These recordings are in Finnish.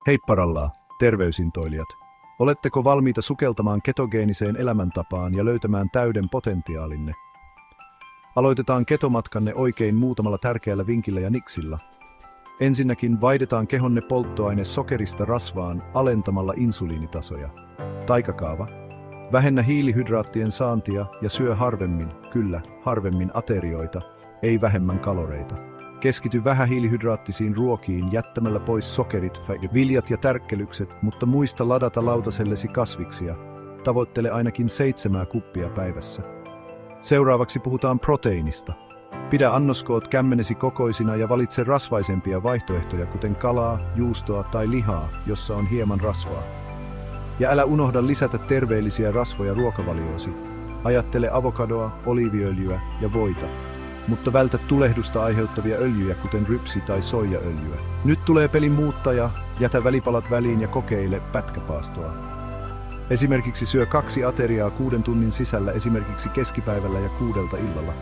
Heipparallaa, terveysintoilijat. Oletteko valmiita sukeltamaan ketogeeniseen elämäntapaan ja löytämään täyden potentiaalinne? Aloitetaan ketomatkanne oikein muutamalla tärkeällä vinkillä ja niksillä. Ensinnäkin vaihdetaan kehonne polttoaine sokerista rasvaan alentamalla insuliinitasoja. Taikakaava. Vähennä hiilihydraattien saantia ja syö harvemmin, kyllä, harvemmin aterioita, ei vähemmän kaloreita. Keskity vähähiilihydraattisiin ruokiin jättämällä pois sokerit, viljat ja tärkkelykset, mutta muista ladata lautasellesi kasviksia. Tavoittele ainakin 7 kuppia päivässä. Seuraavaksi puhutaan proteiinista. Pidä annoskoot kämmenesi kokoisina ja valitse rasvaisempia vaihtoehtoja, kuten kalaa, juustoa tai lihaa, jossa on hieman rasvaa. Ja älä unohda lisätä terveellisiä rasvoja ruokavalioasi. Ajattele avokadoa, oliiviöljyä ja voita. Mutta vältä tulehdusta aiheuttavia öljyjä, kuten rypsi- tai soijaöljyä. Nyt tulee pelin muuttaja, jätä välipalat väliin ja kokeile pätkäpaastoa. Esimerkiksi syö 2 ateriaa 6 tunnin sisällä, esimerkiksi keskipäivällä ja 6 illalla.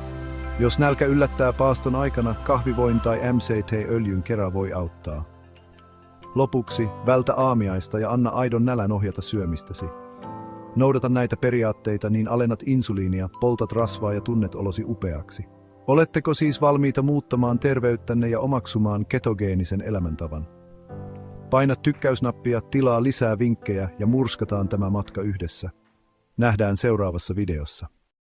Jos nälkä yllättää paaston aikana, kahvivoin tai MCT-öljyn kera voi auttaa. Lopuksi, vältä aamiaista ja anna aidon nälän ohjata syömistäsi. Noudata näitä periaatteita, niin alennat insuliinia, poltat rasvaa ja tunnet olosi upeaksi. Oletteko siis valmiita muuttamaan terveyttänne ja omaksumaan ketogeenisen elämäntavan? Paina tykkäysnappia, tilaa lisää vinkkejä ja murskataan tämä matka yhdessä. Nähdään seuraavassa videossa.